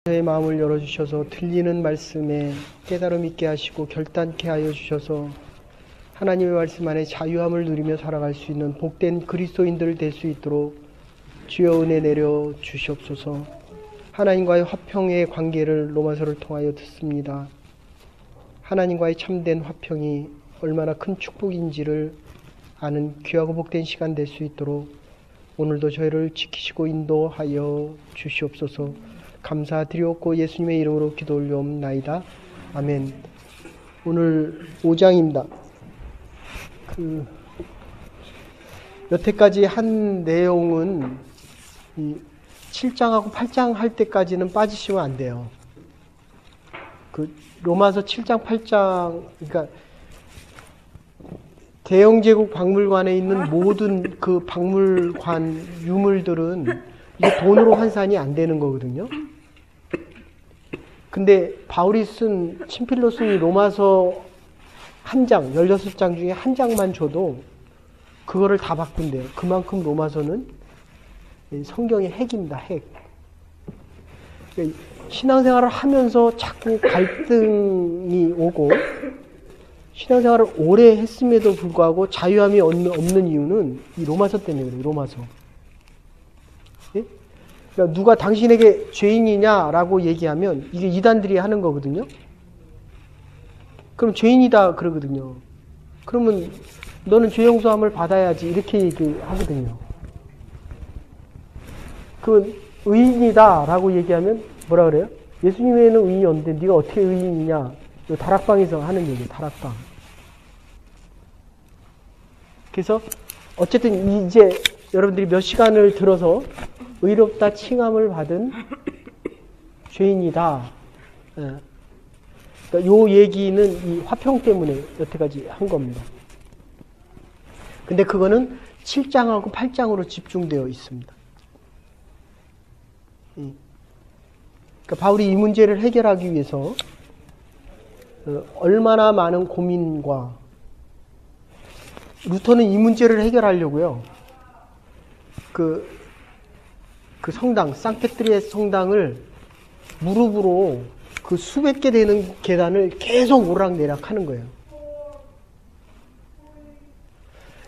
저의 마음을 열어주셔서 들리는 말씀에 깨달음 있게 하시고 결단케 하여 주셔서 하나님의 말씀 안에 자유함을 누리며 살아갈 수 있는 복된 그리스도인들 될 수 있도록 주여 은혜 내려 주시옵소서. 하나님과의 화평의 관계를 로마서를 통하여 듣습니다. 하나님과의 참된 화평이 얼마나 큰 축복인지를 아는 귀하고 복된 시간 될 수 있도록 오늘도 저희를 지키시고 인도하여 주시옵소서. 감사드리옵고 예수님의 이름으로 기도 올려옵나이다. 아멘. 오늘 5장입니다. 여태까지 한 내용은 7장하고 8장 할 때까지는 빠지시면 안 돼요. 로마서 7장, 8장, 그러니까 대영제국 박물관에 있는 모든 그 박물관 유물들은 이게 돈으로 환산이 안 되는 거거든요. 근데 바울이 쓴, 친필로 쓴 로마서 한 장, 16장 중에 한 장만 줘도 그거를 다 바꾼대요. 그만큼 로마서는 성경의 핵입니다, 핵. 신앙생활을 하면서 자꾸 갈등이 오고, 신앙생활을 오래 했음에도 불구하고 자유함이 없는 이유는 이 로마서 때문에 그래요, 로마서. 예? 그러니까 누가 당신에게 죄인이냐라고 얘기하면 이게 이단들이 하는 거거든요. 그럼 죄인이다 그러거든요. 그러면 너는 죄 용서함을 받아야지 이렇게 얘기하거든요. 그 의인이다 라고 얘기하면 뭐라 그래요? 예수님 외에는 의인이 없는데 네가 어떻게 의인이냐? 다락방에서 하는 얘기예요. 다락방. 그래서 어쨌든 이제 여러분들이 몇 시간을 들어서 의롭다 칭함을 받은 죄인이다. 그러니까 요 얘기는 이 화평 때문에 여태까지 한 겁니다. 근데 그거는 7장하고 8장으로 집중되어 있습니다. 그러니까 바울이 이 문제를 해결하기 위해서 얼마나 많은 고민과 루터는 이 문제를 해결하려고요. 그 성당, 상페트리의 성당을 무릎으로 그 수백 개 되는 계단을 계속 오락내락 하는 거예요.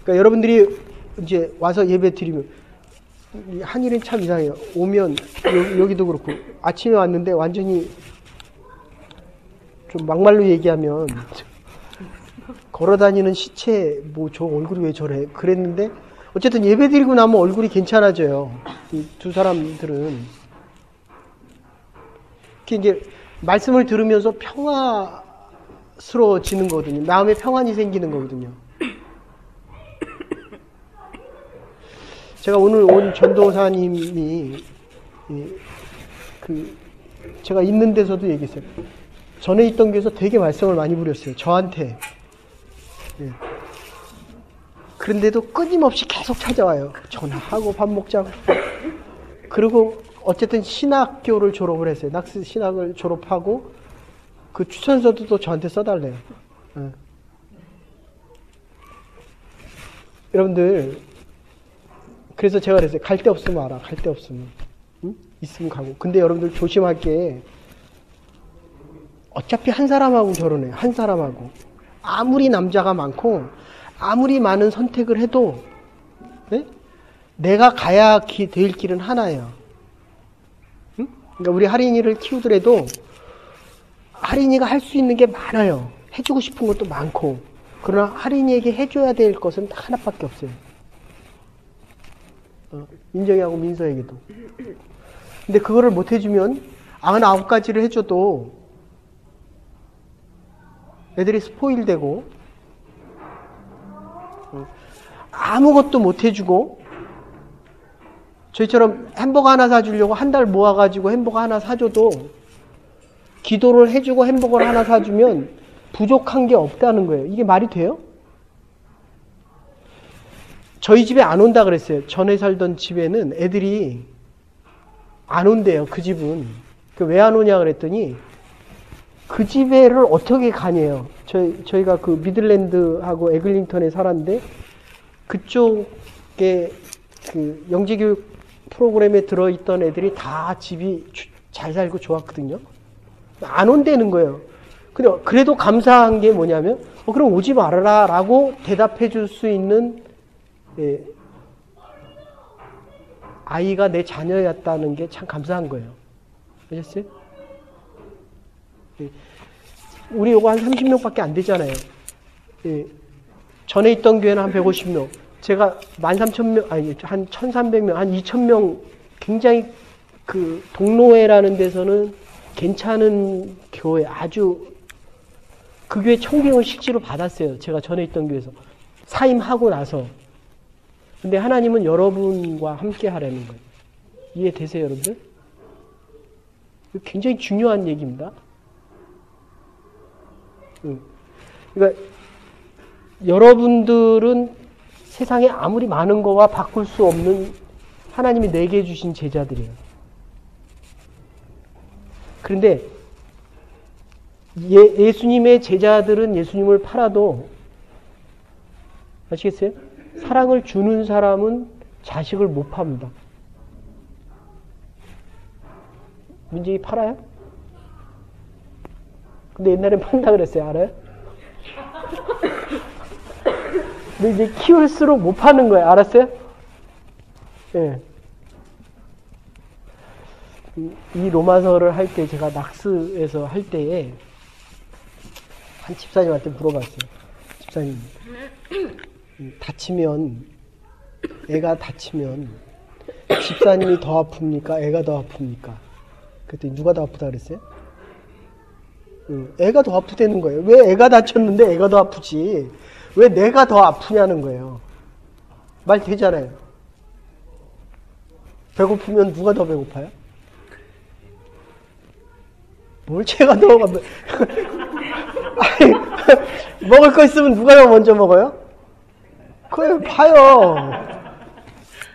그러니까 여러분들이 이제 와서 예배 드리면, 한일은 참 이상해요. 오면, 여기도 그렇고, 아침에 왔는데 완전히 좀 막말로 얘기하면, 걸어다니는 시체, 저 얼굴이 왜 저래? 그랬는데, 어쨌든 예배 드리고 나면 얼굴이 괜찮아져요. 이 두 사람들은. 이제, 말씀을 들으면서 평화스러워지는 거거든요. 마음에 평안이 생기는 거거든요. 제가 오늘 온 전도사님이 제가 있는 데서도 얘기했어요. 전에 있던 교회에서 되게 말썽을 많이 부렸어요. 저한테. 예. 그런데도 끊임없이 계속 찾아와요. 전화하고 밥 먹자고. 그리고 어쨌든 신학교를 졸업을 했어요. 낙스 신학을 졸업하고 그 추천서도 또 저한테 써달래요. 예. 여러분들, 그래서 제가 그랬어요. 갈 데 없으면 알아. 갈 데 없으면. 응? 있으면 가고. 근데 여러분들 조심할 게, 어차피 한 사람하고 결혼해. 한 사람하고. 아무리 남자가 많고, 아무리 많은 선택을 해도, 네? 내가 가야 될 길은 하나예요. 응? 그러니까 우리 할인이를 키우더라도, 할인이가 할 수 있는 게 많아요. 해주고 싶은 것도 많고. 그러나 할인이에게 해줘야 될 것은 딱 하나밖에 없어요. 민정이하고 민서에게도. 근데 그거를 못 해주면 99가지를 해줘도 애들이 스포일 되고 아무것도 못 해주고 저희처럼 햄버거 하나 사주려고 한 달 모아가지고 햄버거 하나 사줘도 기도를 해주고 햄버거를 하나 사주면 부족한 게 없다는 거예요. 이게 말이 돼요? 저희 집에 안 온다 그랬어요. 전에 살던 집에는 애들이 안 온대요. 그 집은. 왜 안 오냐 그랬더니 그 집에를 어떻게 가냐요. 저희가 그 미들랜드하고 에글링턴에 살았는데 그쪽에 그 영재교육 프로그램에 들어있던 애들이 다 집이 잘 살고 좋았거든요. 안 온다는 거예요. 근데 그래도 감사한 게 뭐냐면 그럼 오지 말아라 라고 대답해 줄 수 있는 아이가 내 자녀였다는 게 참 감사한 거예요. 아셨어요? 우리 요거 한 30명밖에 안 되잖아요. 전에 있던 교회는 한 150명. 제가 13,000명, 아니, 한 1,300명, 한 2,000명, 굉장히 그 동로회라는 데서는 괜찮은 교회, 아주 그 교회 청빙을 실제로 받았어요. 제가 전에 있던 교회에서. 사임하고 나서. 근데 하나님은 여러분과 함께 하라는 거예요. 이해되세요, 여러분들? 굉장히 중요한 얘기입니다. 그러니까 여러분들은 세상에 아무리 많은 거와 바꿀 수 없는 하나님이 내게 주신 제자들이에요. 그런데 예수님의 제자들은 예수님을 팔아도 아시겠어요? 사랑을 주는 사람은 자식을 못 팝니다. 문재인이 팔아요? 근데 옛날에 판다 그랬어요. 알아요? 근데 이제 키울수록 못 파는 거예요. 알았어요? 예. 이 로마서를 할 때 제가 낙스에서 할 때에 한 집사님한테 물어봤어요. 집사님, 애가 다치면 집사님이 더 아픕니까? 애가 더 아픕니까? 그랬더니 누가 더 아프다 그랬어요? 애가 더 아프다는 거예요. 왜 애가 다쳤는데 애가 더 아프지? 왜 내가 더 아프냐는 거예요. 말 되잖아요. 배고프면 누가 더 배고파요? 뭘 제가 더 아니, 먹을 거 있으면 누가 더 먼저 먹어요? 그걸 봐요.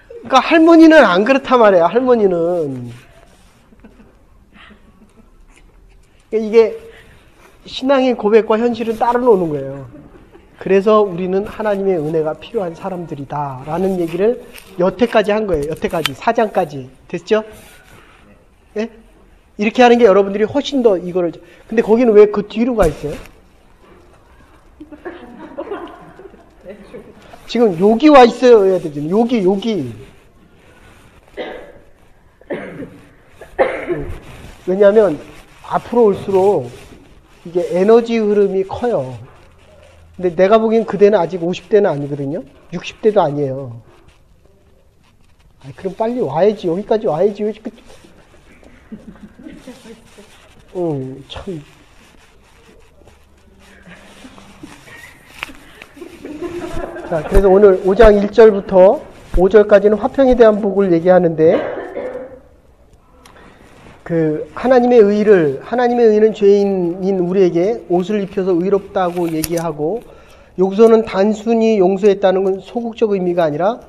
그러니까 할머니는 안 그렇단 말이에요. 할머니는 이게 신앙의 고백과 현실은 따로 노는 거예요. 그래서 우리는 하나님의 은혜가 필요한 사람들이다 라는 얘기를 여태까지 한 거예요. 여태까지 4장까지 됐죠? 예? 이렇게 하는 게 여러분들이 훨씬 더 이거를 근데 거기는 왜 그 뒤로 가 있어요? 지금 여기 와 있어요. 해야 되지. 여기 왜냐하면 앞으로 올수록 이게 에너지 흐름이 커요. 근데 내가 보기엔 그대는 아직 50대는 아니거든요. 60대도 아니에요. 그럼 빨리 와야지. 여기까지 와야지. 참. 자, 그래서 오늘 5장 1절부터 5절까지는 화평에 대한 복을 얘기하는데, 하나님의 의는 죄인인 우리에게 옷을 입혀서 의롭다고 얘기하고, 여기서는 단순히 용서했다는 건 소극적 의미가 아니라,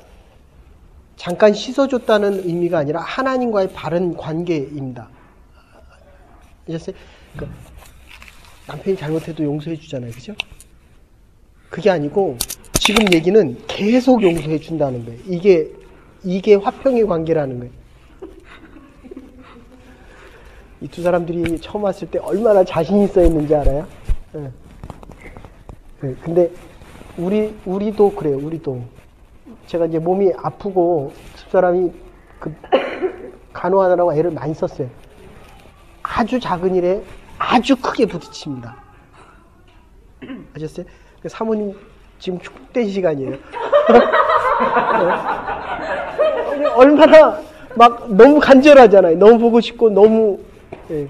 잠깐 씻어줬다는 의미가 아니라 하나님과의 바른 관계입니다. 아셨어요? 그러니까 남편이 잘못해도 용서해 주잖아요. 그죠? 그게 아니고 지금 얘기는 계속 용서해 준다는 거예요. 이게 화평의 관계라는 거예요. 이 두 사람들이 처음 왔을 때 얼마나 자신 있어 했는지 알아요? 네. 네. 근데 우리도 그래요. 우리도 제가 이제 몸이 아프고 집사람이 간호하느라고 애를 많이 썼어요. 아주 작은 일에 아주 크게 부딪힙니다. 아셨어요? 사모님 지금 축된 시간이에요. 얼마나 막 너무 간절하잖아요. 너무 보고 싶고 너무. 예.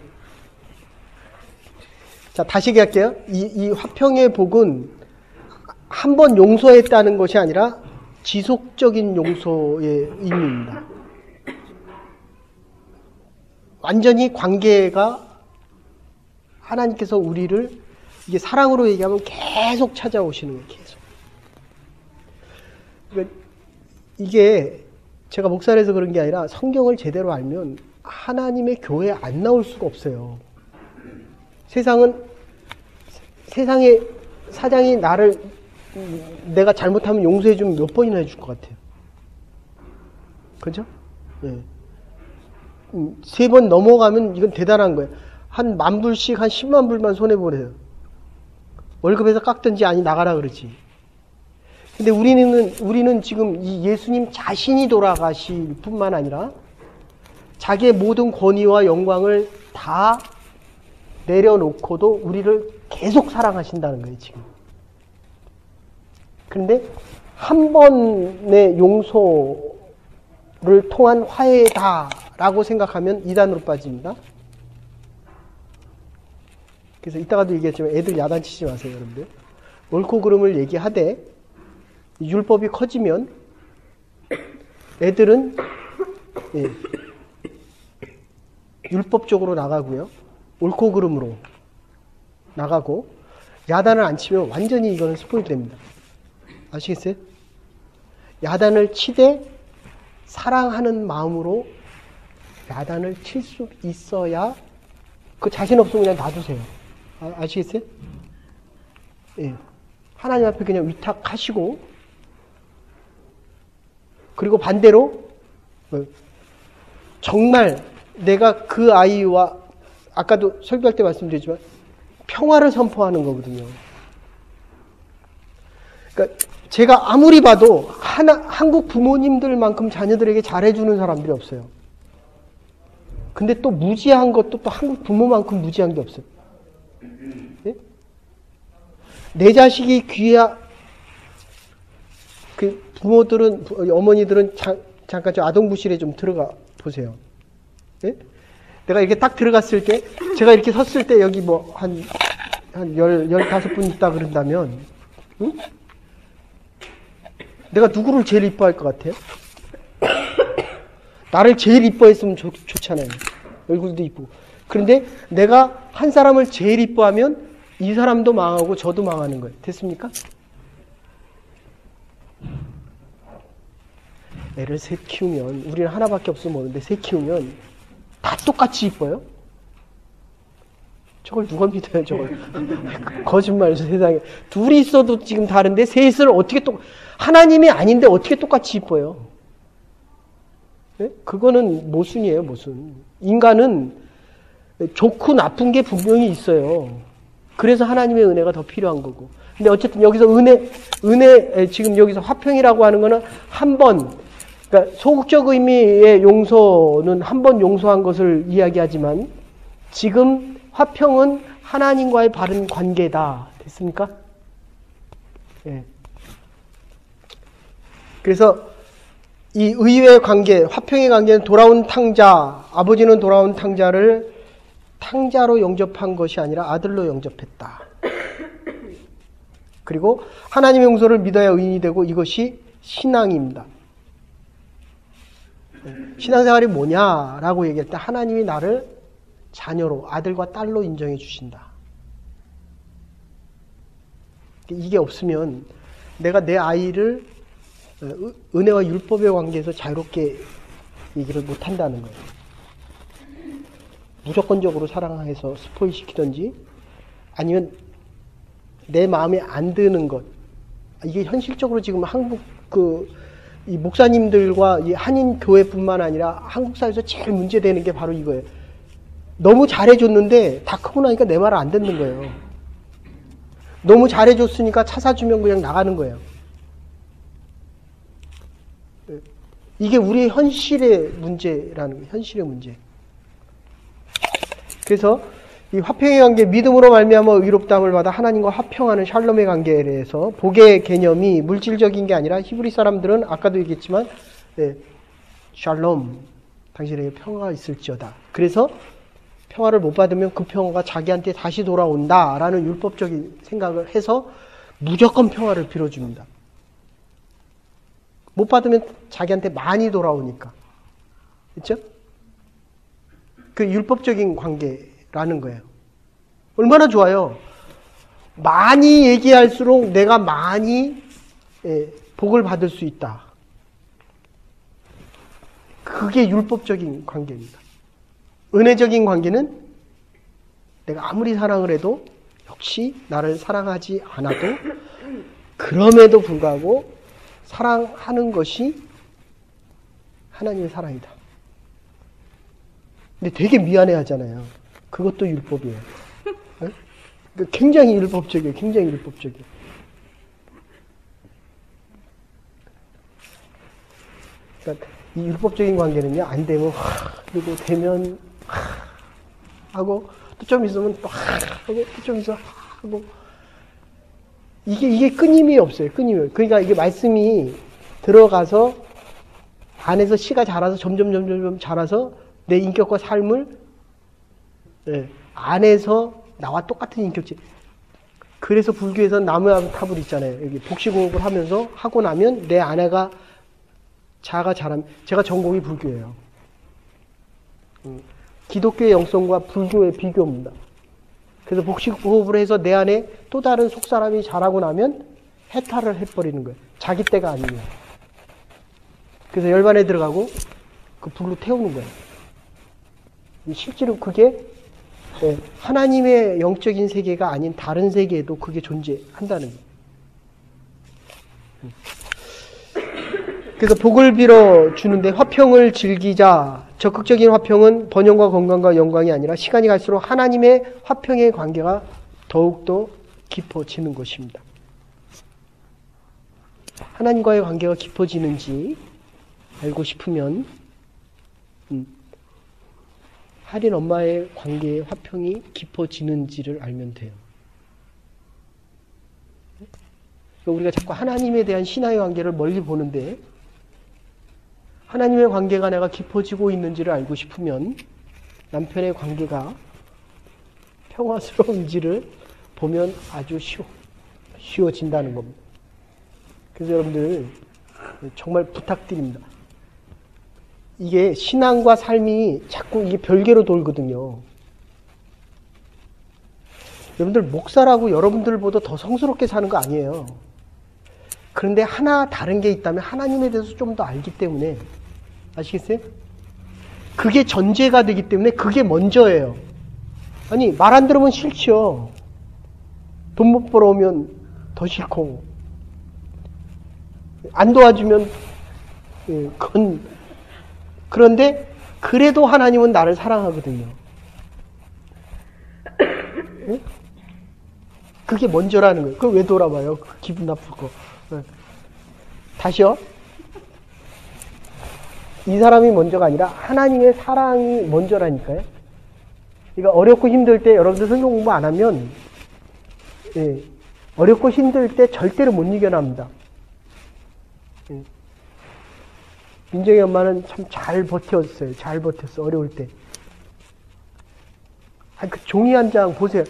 자, 다시 얘기할게요. 이 화평의 복은 한 번 용서했다는 것이 아니라 지속적인 용서의 의미입니다. 완전히 관계가 하나님께서 우리를 이게 사랑으로 얘기하면 계속 찾아오시는 거예요. 계속. 그러니까 이게 제가 목사라서 그런 게 아니라 성경을 제대로 알면 하나님의 교회에 안 나올 수가 없어요. 세상에 사장이 내가 잘못하면 용서해주면 몇 번이나 해줄 것 같아요. 그죠? 네. 3번 넘어가면 이건 대단한 거예요. 한 10,000불씩 한 10만 불만 손해보래요. 월급에서 깎든지 아니 나가라 그러지. 근데 우리는 지금 이 예수님 자신이 돌아가실 뿐만 아니라 자기의 모든 권위와 영광을 다 내려놓고도 우리를 계속 사랑하신다는 거예요, 지금. 그런데 한 번의 용서를 통한 화해다라고 생각하면 이단으로 빠집니다. 그래서 이따가도 얘기했지만 애들 야단치지 마세요, 여러분들. 옳고 그름을 얘기하되 율법이 커지면 애들은 율법적으로 나가고요. 옳고 그름으로 나가고 야단을 안 치면 완전히 이거는 스포일 됩니다. 아시겠어요? 야단을 치되 사랑하는 마음으로 야단을 칠 수 있어야 그 자신 없으면 그냥 놔두세요. 아시겠어요? 예. 하나님 앞에 그냥 위탁하시고 그리고 반대로 정말 내가 그 아이와 아까도 설교할 때 말씀드렸지만 평화를 선포하는 거거든요. 그러니까 제가 아무리 봐도 한국 부모님들만큼 자녀들에게 잘해주는 사람들이 없어요. 근데 또 무지한 것도 또 한국 부모만큼 무지한 게 없어요. 네? 내 자식이 그 부모들은, 어머니들은 잠깐 저 아동부실에 좀 들어가 보세요. 네? 내가 이렇게 딱 들어갔을 때, 제가 이렇게 섰을 때 여기 뭐 한 15분 있다 그런다면, 응? 내가 누구를 제일 이뻐할 것 같아요? 나를 제일 이뻐했으면 좋잖아요. 얼굴도 이쁘고. 그런데 내가 한 사람을 제일 이뻐하면 이 사람도 망하고 저도 망하는 거예요. 됐습니까? 애를 셋 키우면, 우리는 하나밖에 없으면 모르는데 셋 키우면 다 똑같이 이뻐요? 저걸 누가 믿어요, 저걸. 거짓말, 세상에. 둘이 있어도 지금 다른데 셋을 어떻게 하나님이 아닌데 어떻게 똑같이 이뻐요? 네? 그거는 모순이에요, 모순. 인간은 좋고 나쁜 게 분명히 있어요. 그래서 하나님의 은혜가 더 필요한 거고. 근데 어쨌든 여기서 지금 여기서 화평이라고 하는 거는 한 번, 그러니까 소극적 의미의 용서는 한 번 용서한 것을 이야기하지만 지금 화평은 하나님과의 바른 관계다. 됐습니까? 예. 그래서 이 의의 관계, 화평의 관계는 돌아온 탕자, 아버지는 돌아온 탕자를 탕자로 영접한 것이 아니라 아들로 영접했다. 그리고 하나님의 용서를 믿어야 의인이 되고 이것이 신앙입니다. 신앙생활이 뭐냐라고 얘기할 때 하나님이 나를 자녀로, 아들과 딸로 인정해 주신다. 이게 없으면 내가 내 아이를 은혜와 율법의 관계에서 자유롭게 얘기를 못한다는 거예요. 무조건적으로 사랑해서 스포일시키든지 아니면 내 마음에 안 드는 것. 이게 현실적으로 지금 한국 이 목사님들과 이 한인 교회뿐만 아니라 한국 사회에서 제일 문제되는 게 바로 이거예요. 너무 잘해줬는데 다 크고 나니까 내 말을 안 듣는 거예요. 너무 잘해줬으니까 차 사주면 그냥 나가는 거예요. 이게 우리의 현실의 문제라는 거예요. 현실의 문제. 그래서 이 화평의 관계, 믿음으로 말미암아 의롭다함을 받아 하나님과 화평하는 샬롬의 관계에 대해서 복의 개념이 물질적인 게 아니라 히브리 사람들은 아까도 얘기했지만 샬롬, 당신에게 평화가 있을지어다. 그래서 평화를 못 받으면 그 평화가 자기한테 다시 돌아온다라는 율법적인 생각을 해서 무조건 평화를 빌어줍니다. 못 받으면 자기한테 많이 돌아오니까. 그렇죠? 그 율법적인 관계라는 거예요. 얼마나 좋아요. 많이 얘기할수록 내가 많이 복을 받을 수 있다. 그게 율법적인 관계입니다. 은혜적인 관계는 내가 아무리 사랑을 해도 역시 나를 사랑하지 않아도 그럼에도 불구하고 사랑하는 것이 하나님의 사랑이다. 근데 되게 미안해 하잖아요. 그것도 율법이에요. 네? 굉장히 율법적이에요. 굉장히 율법적이에요. 그러니까 이 율법적인 관계는요, 안 되면, 그리고 되면, 하고, 또 좀 있으면 또 하고, 또 좀 있으면 하고, 이게 끊임이 없어요. 끊임이 없어요. 그러니까 이게 말씀이 들어가서 안에서 씨가 자라서 점점 자라서 내 인격과 삶을 안에서 나와 똑같은 인격체. 그래서 불교에서 나무의 탑을 있잖아요. 여기 복식호흡을 하면서 하고 나면 내 안에가 자아가 자라면, 제가 전공이 불교예요. 기독교의 영성과 불교의 비교입니다. 그래서 복식호흡을 해서 내 안에 또 다른 속사람이 자라고 나면 해탈을 해버리는 거예요. 자기 때가 아니면. 그래서 열반에 들어가고 그 불로 태우는 거예요. 실제로 그게 하나님의 영적인 세계가 아닌 다른 세계에도 그게 존재한다는 거예요. 그래서 복을 빌어 주는데 화평을 즐기자. 적극적인 화평은 번영과 건강과 영광이 아니라 시간이 갈수록 하나님의 화평의 관계가 더욱더 깊어지는 것입니다. 하나님과의 관계가 깊어지는지 알고 싶으면 할인 엄마의 관계의 화평이 깊어지는지를 알면 돼요. 우리가 자꾸 하나님에 대한 신하의 관계를 멀리 보는데 하나님의 관계가 내가 깊어지고 있는지를 알고 싶으면 남편의 관계가 평화스러운지를 보면 아주 쉬워진다는 겁니다. 그래서 여러분들 정말 부탁드립니다. 이게 신앙과 삶이 자꾸 이게 별개로 돌거든요. 여러분들 목사라고 여러분들보다 더 성스럽게 사는 거 아니에요. 그런데 하나 다른 게 있다면 하나님에 대해서 좀 더 알기 때문에, 아시겠어요? 그게 전제가 되기 때문에 그게 먼저예요. 아니, 말 안 들으면 싫지요. 돈 못 벌어오면 더 싫고, 안 도와주면 그건, 그런데 그래도 하나님은 나를 사랑하거든요. 네? 그게 먼저라는 거예요. 그걸 왜 돌아봐요? 기분 나쁠 거. 다시요. 이 사람이 먼저가 아니라 하나님의 사랑이 먼저라니까요. 그러니까 어렵고 힘들 때 여러분들 성경 공부 안 하면 어렵고 힘들 때 절대로 못 이겨납니다. 민정이 엄마는 참 잘 버텼어요. 잘 버텼어. 어려울 때. 그 종이 한 장 보세요.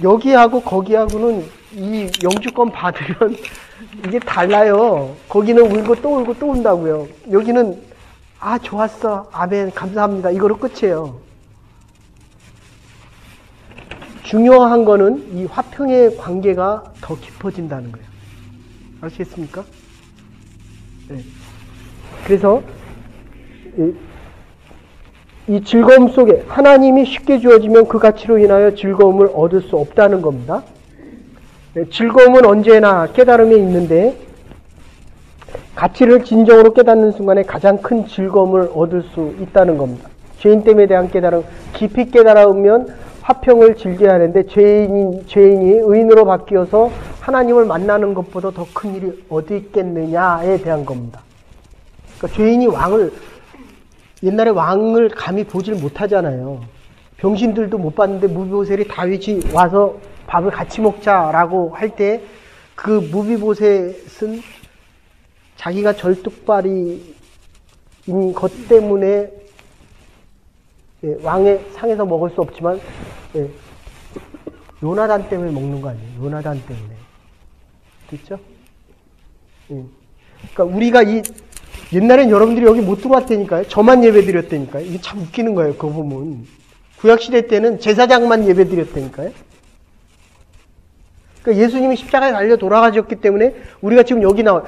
여기하고 거기하고는 이 영주권 받으면 이게 달라요. 거기는 울고 또 울고 또 운다고요. 여기는 아 좋았어. 아멘 감사합니다. 이거로 끝이에요. 중요한 거는 이 화평의 관계가 더 깊어진다는 거예요. 아시겠습니까? 네. 그래서 이 즐거움 속에 하나님이 쉽게 주어지면 그 가치로 인하여 즐거움을 얻을 수 없다는 겁니다. 즐거움은 언제나 깨달음에 있는데 가치를 진정으로 깨닫는 순간에 가장 큰 즐거움을 얻을 수 있다는 겁니다. 죄인됨에 대한 깨달음, 깊이 깨달으면 화평을 즐겨야 하는데 죄인이 의인으로 바뀌어서 하나님을 만나는 것보다 더 큰 일이 어디 있겠느냐에 대한 겁니다. 그러니까 죄인이 옛날에 왕을 감히 보질 못하잖아요. 병신들도 못 봤는데 무비보셋이 다윗이 와서 밥을 같이 먹자라고 할 때 그 무비보셋은 자기가 절뚝발이인 것 때문에 왕의 상에서 먹을 수 없지만 요나단 때문에 먹는 거 아니에요. 요나단 때문에. 됐죠? 그러니까 우리가 옛날엔 여러분들이 여기 못 들어왔다니까요. 저만 예배 드렸다니까요. 이게 참 웃기는 거예요. 그거 보면. 구약시대 때는 제사장만 예배 드렸다니까요. 그러니까 예수님이 십자가에 달려 돌아가셨기 때문에 우리가 지금 여기 나와.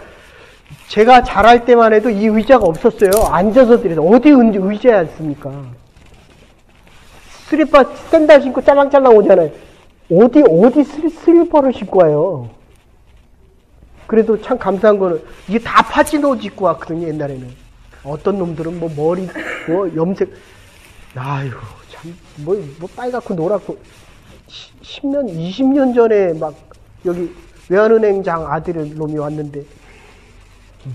제가 자랄 때만 해도 이 의자가 없었어요. 앉아서 드려서. 어디 의자에 앉습니까? 슬리퍼, 샌들 신고 짤랑짤랑 오잖아요. 어디 슬리퍼를 신고 와요. 그래도 참 감사한 거는 이게 다 파진 옷 입고 왔거든요. 옛날에는 어떤 놈들은 뭐 머리 뭐 염색 아이고, 참, 뭐 빨갛고 노랗고, 10년, 20년 전에 막, 여기, 외환은행장 아들 놈이 왔는데,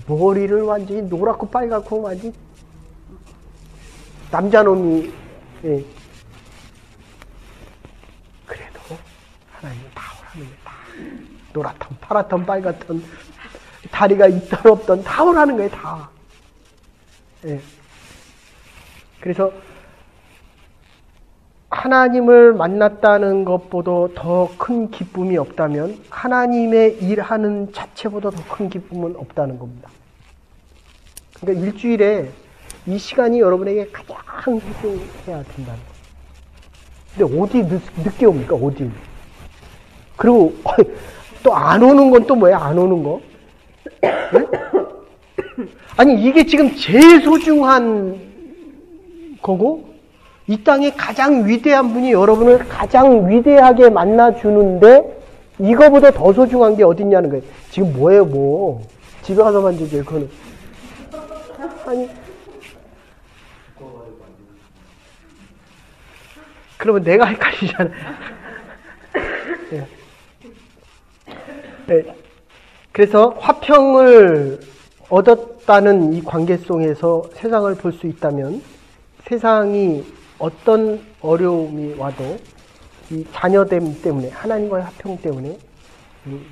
머리를 완전히 노랗고 빨갛고, 완전히, 남자놈이, 예. 그래도, 하나님은 다 오라는 거예요, 다. 노랗던, 파랗던, 빨갛던, 다리가 있던, 없던, 다 오라는 거예요, 다. 예. 그래서, 하나님을 만났다는 것보다 더 큰 기쁨이 없다면 하나님의 일하는 자체보다 더 큰 기쁨은 없다는 겁니다. 그러니까 일주일에 이 시간이 여러분에게 가장 소중해야 된다는 거예요. 근데 어디 늦게 옵니까? 어디? 그리고 또 안 오는 건 또 뭐야? 안 오는 거? 네? 아니 이게 지금 제일 소중한 거고 이 땅에 가장 위대한 분이 여러분을 가장 위대하게 만나주는데 이거보다 더 소중한 게 어딨냐는 거예요. 지금 뭐예요, 뭐. 집에 가서 만지죠, 그거는. 아니. 그러면 내가 헷갈리잖아. 네. 네. 그래서 화평을 얻었다는 이 관계성에서 세상을 볼 수 있다면 세상이 어떤 어려움이 와도 이 자녀됨 때문에 하나님과의 화평 때문에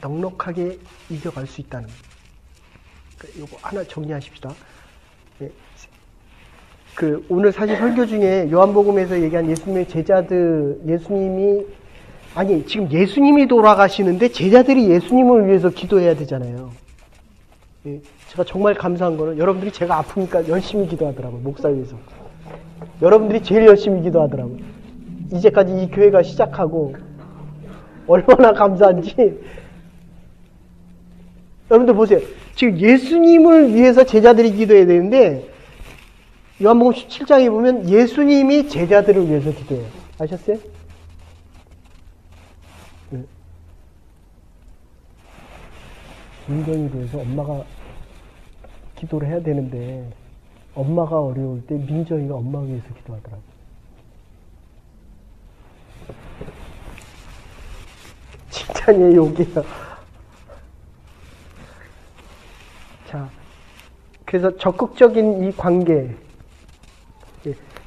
넉넉하게 이겨갈 수 있다는 거예요. 그러니까 이거 하나 정리하십시다. 네. 그 오늘 사실 설교 중에 요한복음에서 얘기한 예수님의 제자들 예수님이 아니 지금 예수님이 돌아가시는데 제자들이 예수님을 위해서 기도해야 되잖아요. 네. 제가 정말 감사한 거는 여러분들이 제가 아프니까 열심히 기도하더라고요. 목사위에서. 여러분들이 제일 열심히 기도하더라고요. 이제까지 이 교회가 시작하고 얼마나 감사한지. 여러분들 보세요. 지금 예수님을 위해서 제자들이 기도해야 되는데 요한복음 17장에 보면 예수님이 제자들을 위해서 기도해요. 아셨어요? 네. 민정이 위해서 엄마가 기도를 해야 되는데 엄마가 어려울 때 민정이가 엄마 위해서 기도하더라고요. 칭찬이에요, 욕이에요. 자, 그래서 적극적인 이 관계.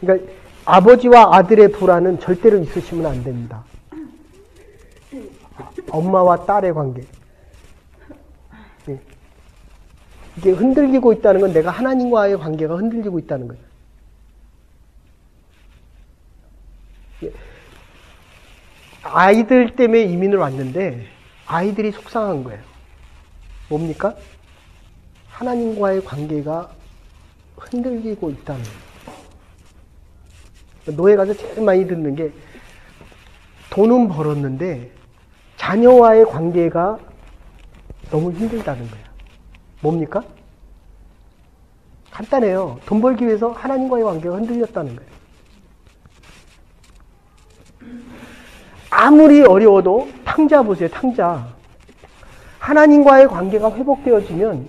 그러니까 아버지와 아들의 불화는 절대로 있으시면 안 됩니다. 엄마와 딸의 관계. 이게 흔들리고 있다는 건 내가 하나님과의 관계가 흔들리고 있다는 거예요. 아이들 때문에 이민을 왔는데 아이들이 속상한 거예요. 뭡니까? 하나님과의 관계가 흔들리고 있다는 거예요. 노예 가서 제일 많이 듣는 게 돈은 벌었는데 자녀와의 관계가 너무 힘들다는 거예요. 뭡니까? 간단해요. 돈 벌기 위해서 하나님과의 관계가 흔들렸다는 거예요. 아무리 어려워도 탕자 보세요. 탕자. 하나님과의 관계가 회복되어지면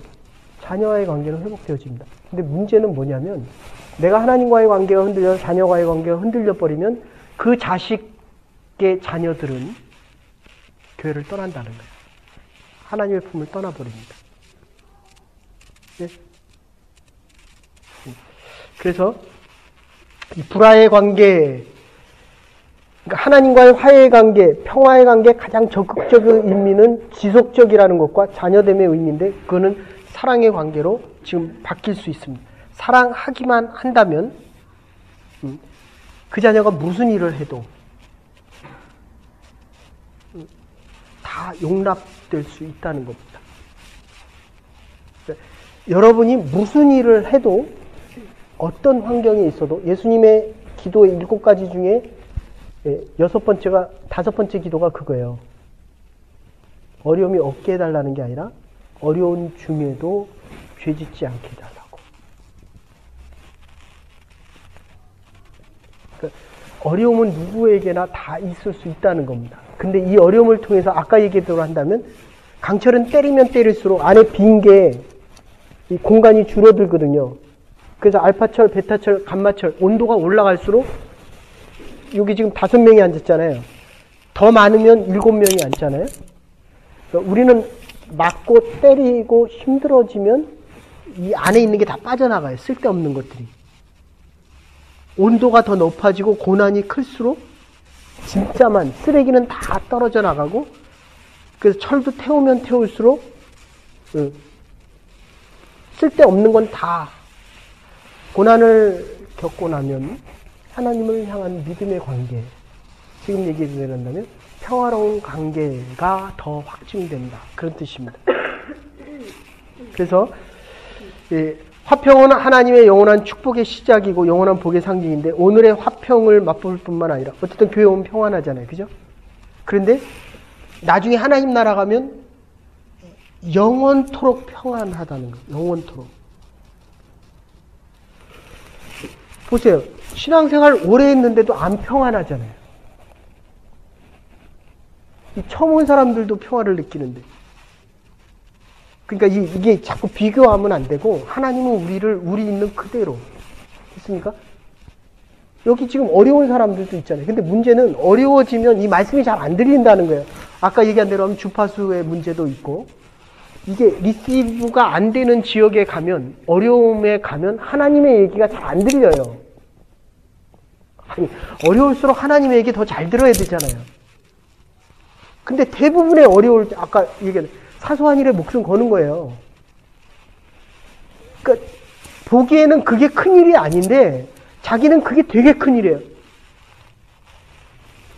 자녀와의 관계는 회복되어집니다. 근데 문제는 뭐냐면 내가 하나님과의 관계가 흔들려서 자녀와의 관계가 흔들려버리면 그 자식의 자녀들은 교회를 떠난다는 거예요. 하나님의 품을 떠나버립니다. 네? 그래서 이 불화의 관계, 그러니까 하나님과의 화해의 관계, 평화의 관계 가장 적극적인 의미는 지속적이라는 것과 자녀됨의 의미인데 그거는 사랑의 관계로 지금 바뀔 수 있습니다. 사랑하기만 한다면 그 자녀가 무슨 일을 해도 다 용납될 수 있다는 겁니다. 여러분이 무슨 일을 해도 어떤 환경에 있어도 예수님의 기도의 7가지 중에 6번째가 5번째 기도가 그거예요. 어려움이 없게 해달라는 게 아니라 어려운 중에도 죄짓지 않게 해달라고. 그러니까 어려움은 누구에게나 다 있을 수 있다는 겁니다. 근데 이 어려움을 통해서 아까 얘기대로 한다면 강철은 때리면 때릴수록 안에 빈 게 이 공간이 줄어들거든요. 그래서 알파철, 베타철, 감마철 온도가 올라갈수록 여기 지금 5명이 앉았잖아요. 더 많으면 7명이 앉잖아요. 그러니까 우리는 맞고 때리고 힘들어지면 이 안에 있는 게 다 빠져나가요. 쓸데없는 것들이. 온도가 더 높아지고 고난이 클수록 진짜만 쓰레기는 다 떨어져 나가고, 그래서 철도 태우면 태울수록 쓸데없는 건 다 고난을 겪고 나면 하나님을 향한 믿음의 관계, 지금 얘기해 드린다면 평화로운 관계가 더 확증된다, 그런 뜻입니다. 그래서 화평은 하나님의 영원한 축복의 시작이고 영원한 복의 상징인데, 오늘의 화평을 맛볼 뿐만 아니라 어쨌든 교회 오면 평안하잖아요, 그죠? 그런데 나중에 하나님 나라 가면 영원토록 평안하다는 거예요. 영원토록. 보세요. 신앙생활 오래 했는데도 안 평안하잖아요. 처음 온 사람들도 평화를 느끼는데. 그러니까 이게 자꾸 비교하면 안 되고, 하나님은 우리 있는 그대로. 됐습니까? 여기 지금 어려운 사람들도 있잖아요. 근데 문제는 어려워지면 이 말씀이 잘 안 들린다는 거예요. 아까 얘기한 대로 하면 주파수의 문제도 있고, 이게 리시브가 안 되는 지역에 가면, 어려움에 가면 하나님의 얘기가 잘 안 들려요. 아니, 어려울수록 하나님의 얘기 더 잘 들어야 되잖아요. 근데 대부분의 어려울 때, 아까 얘기한 사소한 일에 목숨 거는 거예요. 그러니까 보기에는 그게 큰일이 아닌데 자기는 그게 되게 큰일이에요.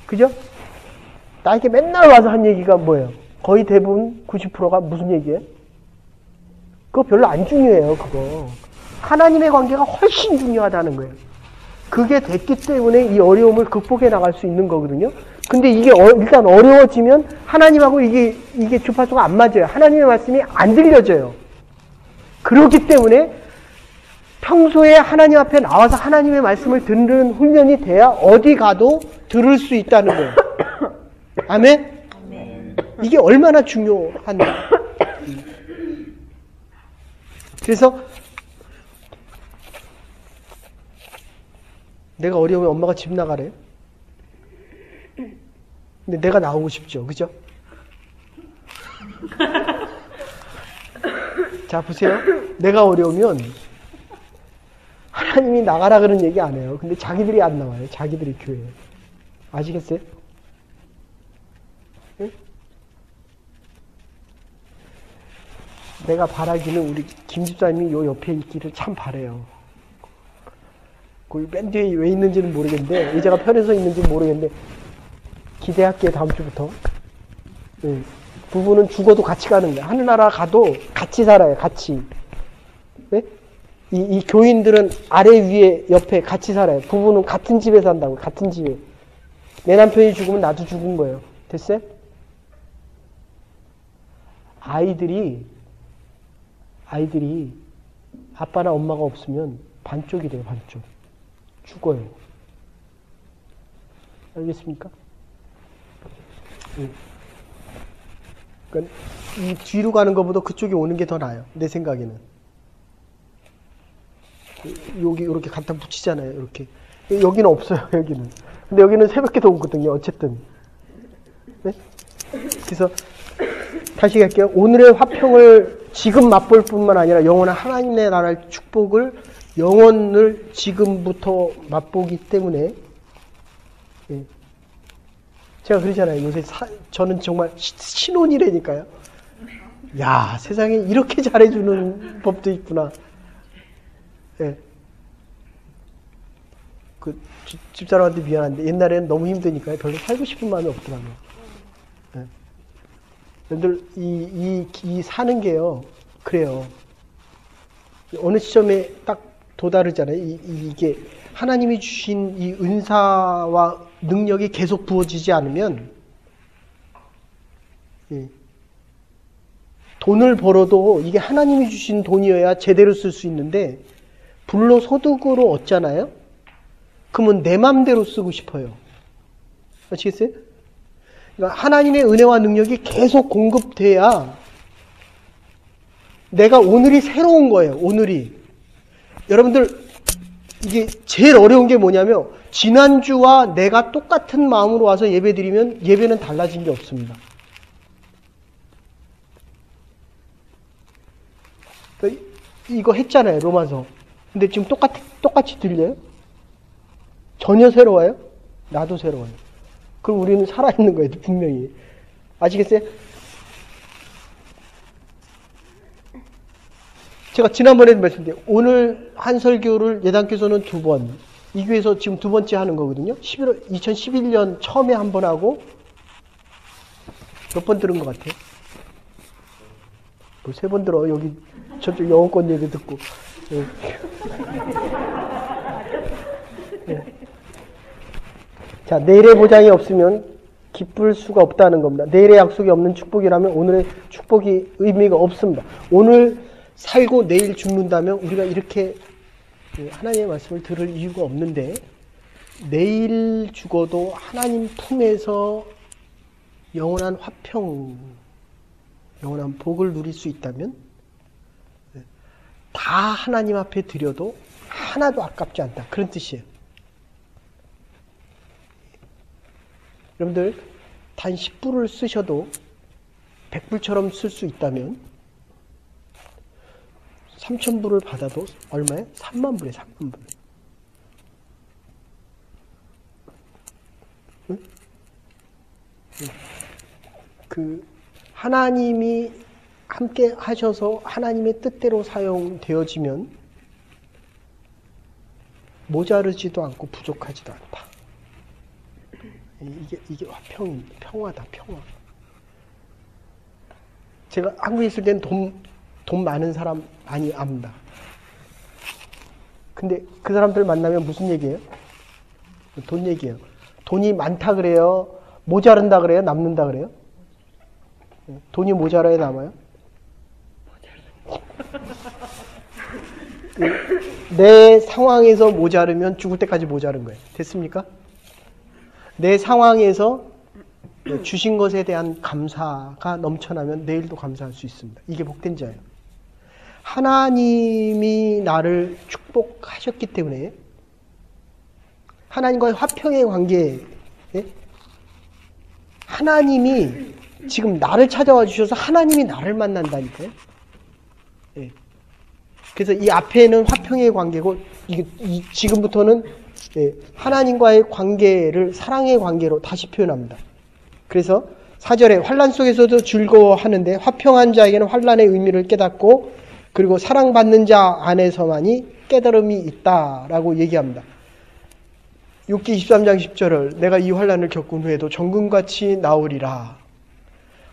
그죠? 나에게 맨날 와서 한 얘기가 뭐예요? 거의 대부분 90%가 무슨 얘기예요? 그거 별로 안 중요해요. 그거 하나님의 관계가 훨씬 중요하다는 거예요. 그게 됐기 때문에 이 어려움을 극복해 나갈 수 있는 거거든요. 근데 이게 일단 어려워지면 하나님하고 이게 주파수가 안 맞아요. 하나님의 말씀이 안 들려져요. 그렇기 때문에 평소에 하나님 앞에 나와서 하나님의 말씀을 듣는 훈련이 돼야 어디 가도 들을 수 있다는 거예요. 아멘? 이게 얼마나 중요한. 그래서 내가 어려우면 엄마가 집 나가래요. 근데 내가 나오고 싶죠. 그죠? 자, 보세요. 내가 어려우면 하나님이 나가라 그런 얘기 안 해요. 근데 자기들이 안 나와요. 자기들이 교회에. 아시겠어요? 응? 내가 바라기는 우리 김 집사님이 요 옆에 있기를 참 바라요. 거기 맨 뒤에 왜 있는지는 모르겠는데, 의자가 편해서 있는지는 모르겠는데, 기대할게요, 다음 주부터. 네. 부부는 죽어도 같이 가는 거예요. 하늘나라 가도 같이 살아요, 같이. 네? 이 교인들은 아래, 위에, 옆에 같이 살아요. 부부는 같은 집에 산다고, 같은 집에. 내 남편이 죽으면 나도 죽은 거예요. 됐어요? 아이들이 아빠나 엄마가 없으면 반쪽이 돼요, 반쪽. 죽어요. 알겠습니까? 그러니까 이 뒤로 가는 것보다 그쪽이 오는 게 더 나아요. 내 생각에는. 여기 이렇게 갖다 붙이잖아요. 이렇게. 여기는 없어요. 여기는. 근데 여기는 새벽에도 오거든요. 어쨌든. 네? 그래서 다시 갈게요. 오늘의 화평을 지금 맛볼 뿐만 아니라 영원한 하나님의 나라의 축복을, 영원을 지금부터 맛보기 때문에, 예. 제가 그러잖아요. 요새 저는 정말 신혼이라니까요. 야, 세상에 이렇게 잘해주는 법도 있구나. 예. 그 집사람한테 미안한데 옛날에는 너무 힘드니까요. 별로 살고 싶은 마음이 없더라고요. 예. 여러분들 이 사는 게요. 그래요. 어느 시점에 딱 도다르잖아요. 이게 하나님이 주신 이 은사와 능력이 계속 부어지지 않으면, 예. 돈을 벌어도 이게 하나님이 주신 돈이어야 제대로 쓸 수 있는데, 불로소득으로 얻잖아요? 그러면 내 맘대로 쓰고 싶어요. 아시겠어요? 그러니까 하나님의 은혜와 능력이 계속 공급돼야 내가 오늘이 새로운 거예요. 오늘이. 여러분들 이게 제일 어려운 게 뭐냐면 지난주와 내가 똑같은 마음으로 와서 예배드리면 예배는 달라진 게 없습니다. 이거 했잖아요, 로마서. 근데 지금 똑같이 들려요? 전혀 새로워요? 나도 새로워요. 그럼 우리는 살아있는 거예요, 분명히. 아시겠어요? 제가 지난번에도 말씀드렸는데, 오늘 한 설교를 예단교서는 2번, 이 교회에서 지금 2번째 하는 거거든요. 2011년 처음에 한 번 하고, 몇 번 들은 것 같아요? 뭐 3번 들어. 여기 저쪽 영어권 얘기 듣고. 자, 내일의 보장이 없으면 기쁠 수가 없다는 겁니다. 내일의 약속이 없는 축복이라면 오늘의 축복이 의미가 없습니다. 오늘 살고 내일 죽는다면 우리가 이렇게 하나님의 말씀을 들을 이유가 없는데, 내일 죽어도 하나님 품에서 영원한 화평, 영원한 복을 누릴 수 있다면 다 하나님 앞에 드려도 하나도 아깝지 않다. 그런 뜻이에요. 여러분들 단 10불을 쓰셔도 100불처럼 쓸 수 있다면 3,000불을 받아도 얼마에? 3만 불에 3만 불. 응? 그 하나님이 함께 하셔서 하나님의 뜻대로 사용되어지면 모자르지도 않고 부족하지도 않다. 이게 화평입니다. 평화다, 평화. 제가 한국에 있을 때는 돈 많은 사람 많이 압니다. 근데 그 사람들 만나면 무슨 얘기예요? 돈 얘기예요. 돈이 많다 그래요? 모자른다 그래요? 남는다 그래요? 돈이 모자라야 남아요? 내 상황에서 모자르면 죽을 때까지 모자른 거예요. 됐습니까? 내 상황에서 주신 것에 대한 감사가 넘쳐나면 내일도 감사할 수 있습니다. 이게 복된 자예요. 하나님이 나를 축복하셨기 때문에 하나님과의 화평의 관계에 하나님이 지금 나를 찾아와 주셔서 하나님이 나를 만난다니까요. 그래서 이 앞에는 화평의 관계고 지금부터는 하나님과의 관계를 사랑의 관계로 다시 표현합니다. 그래서 4절에 환난 속에서도 즐거워하는데 화평한 자에게는 환난의 의미를 깨닫고 그리고 사랑받는 자 안에서만이 깨달음이 있다라고 얘기합니다. 욥기 23장 10절을 내가 이 환난을 겪은 후에도 정금같이 나오리라.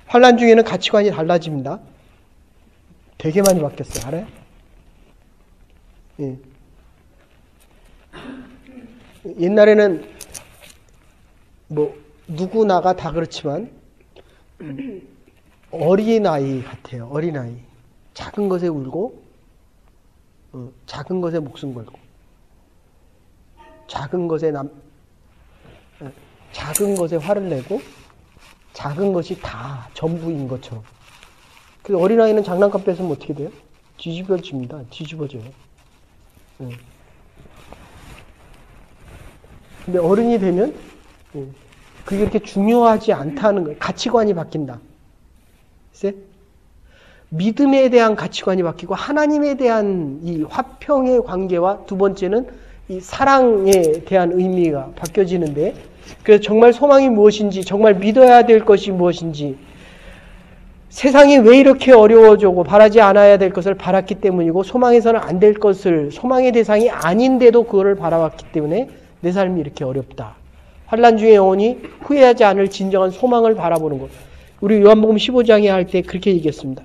환난 중에는 가치관이 달라집니다. 되게 많이 바뀌었어요. 알아요? 예. 옛날에는 뭐 누구나가 다 그렇지만 어린아이 같아요. 어린아이. 작은 것에 울고 작은 것에 목숨 걸고 작은 것에 화를 내고 작은 것이 다 전부인 것처럼. 그래서 어린아이는 장난감 뺏으면 어떻게 돼요? 뒤집어집니다. 뒤집어져요. 근데 어른이 되면 그게 그렇게 중요하지 않다는 거예요. 가치관이 바뀐다. 글쎄? 믿음에 대한 가치관이 바뀌고 하나님에 대한 이 화평의 관계와 두 번째는 이 사랑에 대한 의미가 바뀌어지는데, 그래서 정말 소망이 무엇인지, 정말 믿어야 될 것이 무엇인지, 세상이 왜 이렇게 어려워지고 바라지 않아야 될 것을 바랐기 때문이고 소망해서는 안 될 것을 소망의 대상이 아닌데도 그거를 바라왔기 때문에 내 삶이 이렇게 어렵다. 환난 중에 영원히 후회하지 않을 진정한 소망을 바라보는 것. 우리 요한복음 15장에 할 때 그렇게 얘기했습니다.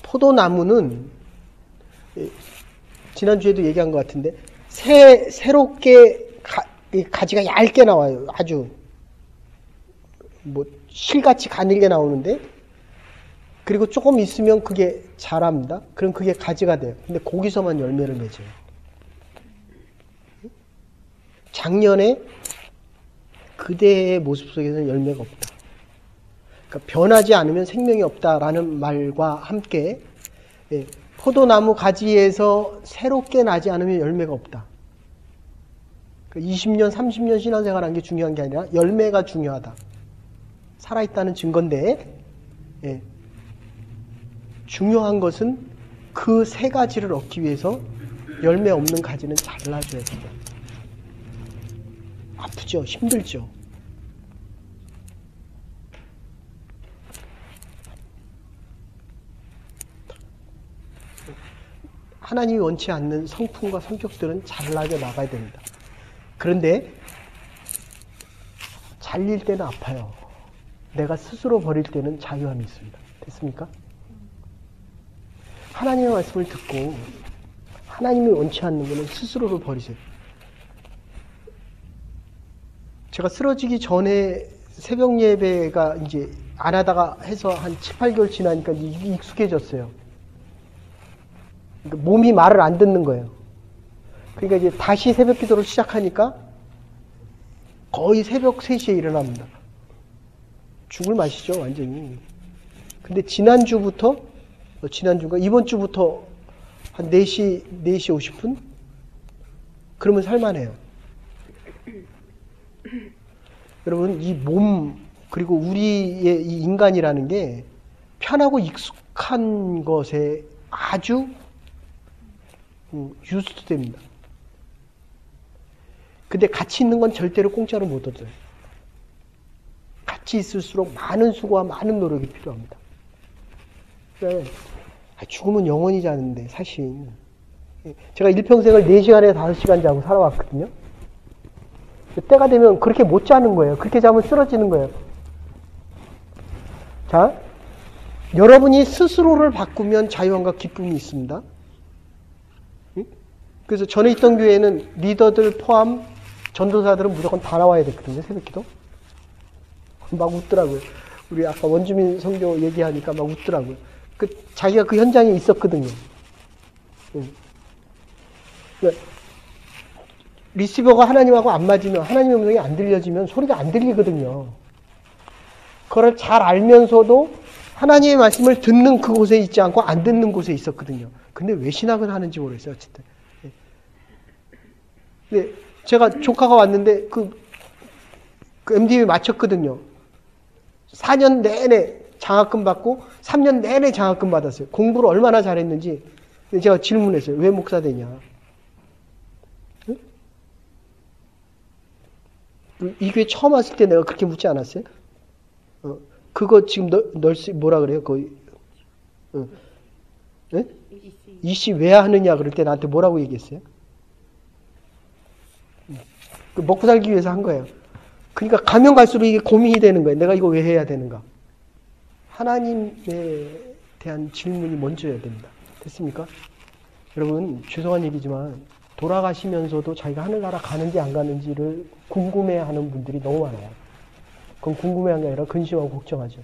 포도나무는 지난주에도 얘기한 것 같은데 새롭게 가지가 얇게 나와요. 아주 뭐 실같이 가늘게 나오는데, 그리고 조금 있으면 그게 자랍니다. 그럼 그게 가지가 돼요. 근데 거기서만 열매를 맺어요. 작년에 그대의 모습 속에서는 열매가 없다. 그러니까 변하지 않으면 생명이 없다라는 말과 함께 예, 포도나무 가지에서 새롭게 나지 않으면 열매가 없다. 20년, 30년 신앙생활한 게 중요한 게 아니라 열매가 중요하다. 살아있다는 증거인데, 예, 중요한 것은 그 세 가지를 얻기 위해서 열매 없는 가지는 잘라줘야 된다. 아프죠? 힘들죠? 하나님이 원치 않는 성품과 성격들은 잘라져 나가야 됩니다. 그런데 잘릴 때는 아파요. 내가 스스로 버릴 때는 자유함이 있습니다. 됐습니까? 하나님의 말씀을 듣고 하나님이 원치 않는 것은 스스로를 버리세요. 제가 쓰러지기 전에 새벽 예배가 이제 안 하다가 해서 한 7, 8개월 지나니까 익숙해졌어요. 그러니까 몸이 말을 안 듣는 거예요. 그러니까 이제 다시 새벽 기도를 시작하니까 거의 새벽 3시에 일어납니다. 죽을 맛이죠, 완전히. 근데 지난주인가 이번 주부터 한 4시 50분? 그러면 살만해요. 여러분, 이 몸, 그리고 우리의 이 인간이라는 게 편하고 익숙한 것에 아주 유스트됩니다. 근데 같이 있는 건 절대로 공짜로 못 얻어요. 같이 있을수록 많은 수고와 많은 노력이 필요합니다. 그러니까 죽으면 영원히 자는데 사실 제가 일평생을 4시간에 5시간 자고 살아왔거든요. 때가 되면 그렇게 못 자는 거예요. 그렇게 자면 쓰러지는 거예요. 자, 여러분이 스스로를 바꾸면 자유함과 기쁨이 있습니다. 그래서 전에 있던 교회는 리더들 포함 전도사들은 무조건 다 나와야 됐거든요. 새벽기도. 막 웃더라고요. 우리 아까 원주민 선교 얘기하니까 막 웃더라고요. 자기가 그 현장에 있었거든요. 리시버가 하나님하고 안 맞으면, 하나님의 음성이 안 들려지면 소리가 안 들리거든요. 그걸 잘 알면서도 하나님의 말씀을 듣는 그곳에 있지 않고 안 듣는 곳에 있었거든요. 근데 왜 신학을 하는지 모르겠어요, 어쨌든. 근데 제가 조카가 왔는데 그 MDB 마쳤거든요. 4년 내내 장학금 받고 3년 내내 장학금 받았어요. 공부를 얼마나 잘했는지. 근데 제가 질문했어요. 왜 목사 되냐? 응? 이 교회 처음 왔을 때 내가 그렇게 묻지 않았어요? 그거 지금 뭐라 그래요? 거의 이씨 왜 하느냐 그럴 때 나한테 뭐라고 얘기했어요? 먹고 살기 위해서 한 거예요. 그러니까 가면 갈수록 이게 고민이 되는 거예요. 내가 이거 왜 해야 되는가? 하나님에 대한 질문이 먼저여야 됩니다. 됐습니까? 여러분, 죄송한 얘기지만 돌아가시면서도 자기가 하늘나라 가는지 안 가는지를 궁금해하는 분들이 너무 많아요. 그건 궁금해한 게 아니라 근심하고 걱정하죠.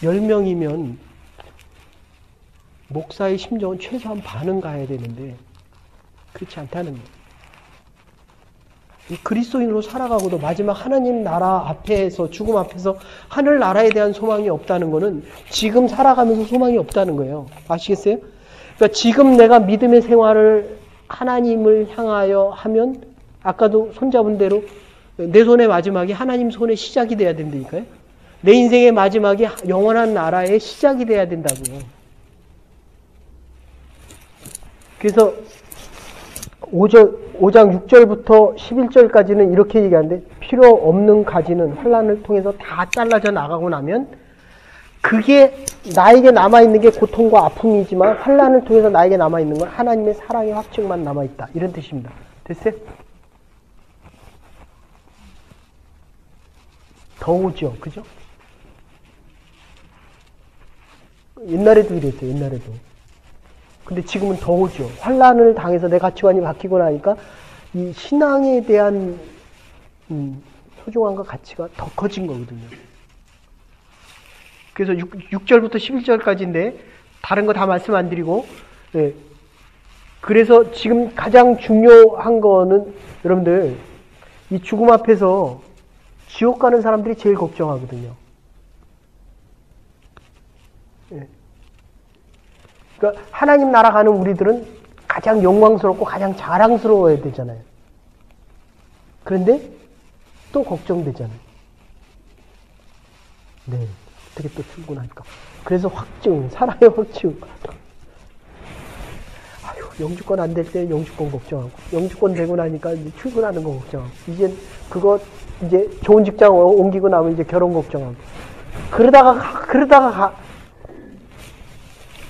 10명이면 목사의 심정은 최소한 반은 가야 되는데 그렇지 않다는 거예요. 이 그리스도인으로 살아가고도 마지막 하나님 나라 앞에서, 죽음 앞에서 하늘 나라에 대한 소망이 없다는 것은 지금 살아가면서 소망이 없다는 거예요. 아시겠어요? 그러니까 지금 내가 믿음의 생활을 하나님을 향하여 하면 아까도 손잡은 대로 내 손의 마지막이 하나님 손의 시작이 돼야 된다니까요. 내 인생의 마지막이 영원한 나라의 시작이 돼야 된다고요. 그래서 5장 6절부터 11절까지는 이렇게 얘기하는데 필요 없는 가지는 환난을 통해서 다 잘라져 나가고 나면 그게 나에게 남아있는 게 고통과 아픔이지만 환난을 통해서 나에게 남아있는 건 하나님의 사랑의 확증만 남아있다. 이런 뜻입니다. 됐어요? 더 오죠. 그죠? 옛날에도 이랬어요. 옛날에도. 근데 지금은 더 오죠. 환난을 당해서 내 가치관이 바뀌고 나니까 이 신앙에 대한 소중함과 가치가 더 커진 거거든요. 그래서 6절부터 11절까지인데 다른 거 다 말씀 안 드리고 그래서 지금 가장 중요한 거는 여러분들 이 죽음 앞에서 지옥 가는 사람들이 제일 걱정하거든요. 예. 그러니까 하나님 나라 가는 우리들은 가장 영광스럽고 가장 자랑스러워야 되잖아요. 그런데 또 걱정되잖아요. 네, 어떻게 또 출근할까? 그래서 확증, 사랑의 확증. 아유, 영주권 안 될 때 영주권 걱정하고, 영주권 되고 나니까 이제 출근하는 거 걱정하고, 이제 그거 이제 좋은 직장 옮기고 나면 이제 결혼 걱정하고. 그러다가 가.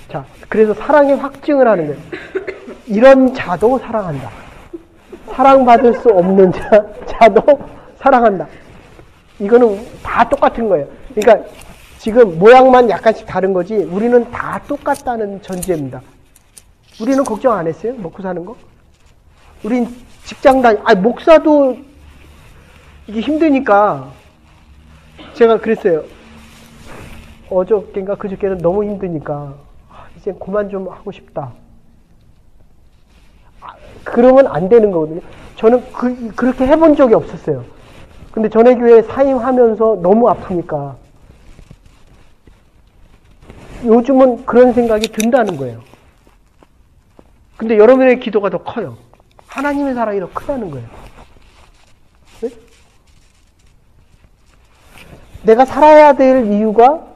자, 그래서 사랑의 확증을 하는 거예요. 이런 자도 사랑한다. 사랑받을 수 없는 자도 사랑한다. 이거는 다 똑같은 거예요. 그러니까 지금 모양만 약간씩 다른 거지 우리는 다 똑같다는 전제입니다. 우리는 걱정 안 했어요? 먹고 사는 거? 우린 직장 목사도 이게 힘드니까 제가 그랬어요. 어저께인가 그저께는 너무 힘드니까 이제 그만 좀 하고 싶다. 그러면 안 되는 거거든요. 저는 그렇게 해본 적이 없었어요. 근데 전에 교회에 사임하면서 너무 아프니까 요즘은 그런 생각이 든다는 거예요. 근데 여러분의 기도가 더 커요. 하나님의 사랑이 더 크다는 거예요. 네? 내가 살아야 될 이유가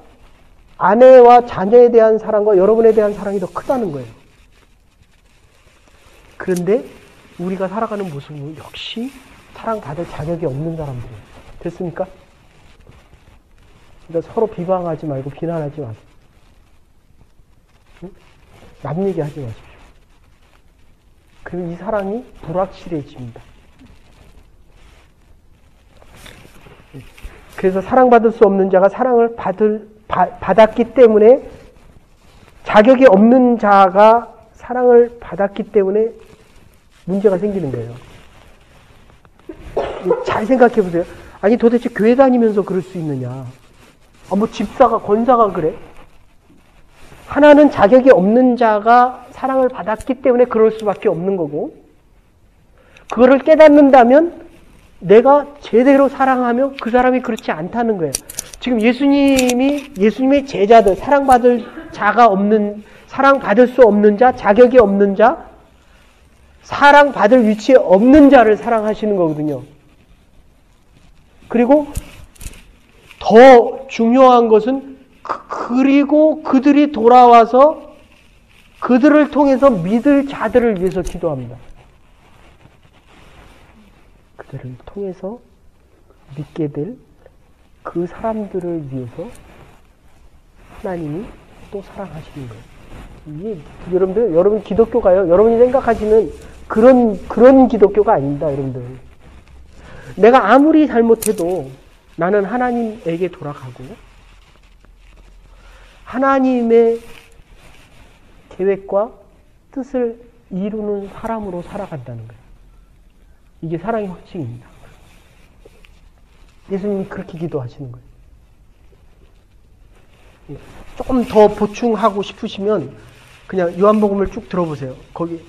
아내와 자녀에 대한 사랑과 여러분에 대한 사랑이 더 크다는 거예요. 그런데 우리가 살아가는 모습은 역시 사랑받을 자격이 없는 사람들이에요. 됐습니까? 그러니까 서로 비방하지 말고 비난하지 마세요. 응? 남 얘기하지 마십시오. 그럼 이 사랑이 불확실해집니다. 그래서 사랑받을 수 없는 자가 사랑을 받았기 때문에 자격이 없는 자가 사랑을 받았기 때문에 문제가 생기는 거예요. 잘 생각해 보세요. 아니 도대체 교회 다니면서 그럴 수 있느냐. 뭐 집사가 권사가 그래? 하나는 자격이 없는 자가 사랑을 받았기 때문에 그럴 수밖에 없는 거고 그거를 깨닫는다면 내가 제대로 사랑하며 그 사람이 그렇지 않다는 거예요. 지금 예수님의 제자들, 사랑받을 자가 없는, 사랑받을 수 없는 자, 자격이 없는 자, 사랑받을 위치에 없는 자를 사랑하시는 거거든요. 그리고 더 중요한 것은 그리고 그들이 돌아와서 그들을 통해서 믿을 자들을 위해서 기도합니다. 그들을 통해서 믿게 될 그 사람들을 위해서 하나님이 또 사랑하시는 거예요. 이게 여러분 기독교가요. 여러분이 생각하시는 그런 기독교가 아닙니다, 여러분들. 내가 아무리 잘못해도 나는 하나님에게 돌아가고 하나님의 계획과 뜻을 이루는 사람으로 살아간다는 거예요. 이게 사랑의 확증입니다. 예수님이 그렇게 기도하시는 거예요. 조금 더 보충하고 싶으시면 그냥 요한복음을 쭉 들어보세요. 거기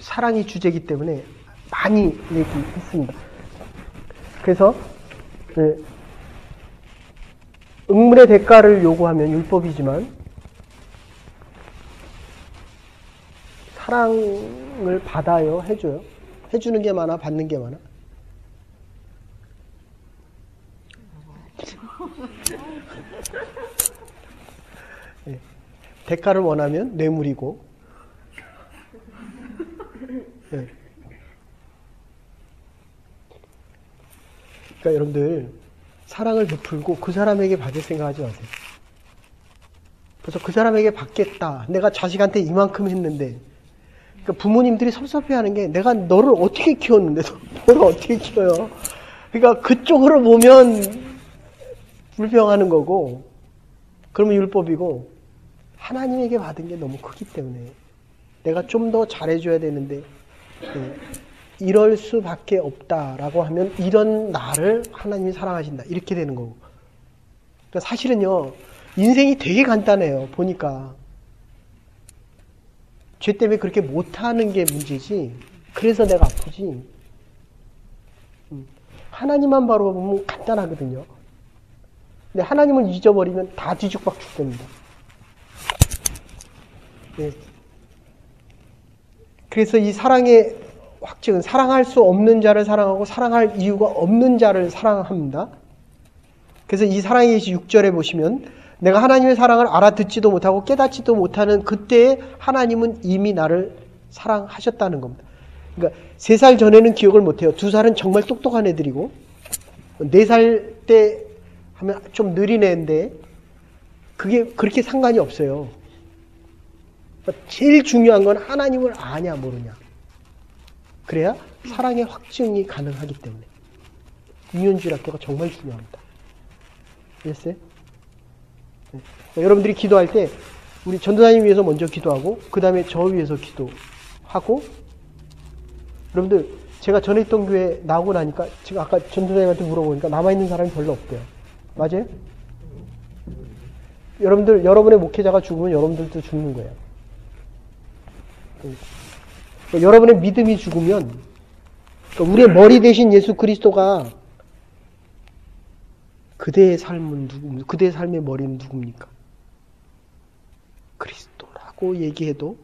사랑이 주제이기 때문에 많이 얘기했습니다. 그래서 응물의 대가를 요구하면 율법이지만 사랑을 받아요, 해줘요. 해주는 게 많아, 받는 게 많아? 네. 대가를 원하면 뇌물이고, 네. 그러니까 여러분들 사랑을 베풀고 그 사람에게 받을 생각하지 마세요. 그래서 그 사람에게 받겠다. 내가 자식한테 이만큼 했는데, 그러니까 부모님들이 섭섭해하는 게 내가 너를 어떻게 키웠는데 너를 어떻게 키워요? 그러니까 그쪽으로 보면 불평하는 거고, 그러면 율법이고, 하나님에게 받은 게 너무 크기 때문에 내가 좀 더 잘해줘야 되는데 이럴 수밖에 없다라고 하면 이런 나를 하나님이 사랑하신다 이렇게 되는 거고. 그러니까 사실은요 인생이 되게 간단해요. 보니까 죄 때문에 그렇게 못하는 게 문제지 그래서 내가 아프지. 하나님만 바로 보면 간단하거든요. 근데 하나님을 잊어버리면 다 뒤죽박죽 됩니다. 네. 그래서 이 사랑의 확증은 사랑할 수 없는 자를 사랑하고 사랑할 이유가 없는 자를 사랑합니다. 그래서 이 사랑의 예시 6절에 보시면 내가 하나님의 사랑을 알아듣지도 못하고 깨닫지도 못하는 그때에 하나님은 이미 나를 사랑하셨다는 겁니다. 그러니까 3살 전에는 기억을 못해요. 2살은 정말 똑똑한 애들이고 4살 때 하면 좀 느린 애인데 그게 그렇게 상관이 없어요. 제일 중요한 건 하나님을 아냐 모르냐. 그래야 사랑의 확증이 가능하기 때문에 유년주일 학교가 정말 중요합니다. 이해했어요? 네. 여러분들이 기도할 때 우리 전도사님 위해서 먼저 기도하고 그 다음에 저 위해서 기도하고 여러분들 제가 전에 있던 교회 나오고 나니까 제가 아까 전도사님한테 물어보니까 남아있는 사람이 별로 없대요. 맞아요? 여러분들 여러분의 목회자가 죽으면 여러분들도 죽는 거예요. 여러분의 믿음이 죽으면 우리의 머리 대신 예수 그리스도가 그대의 삶은 누굽니까? 그대의 삶의 머리는 누굽니까? 그리스도라고 얘기해도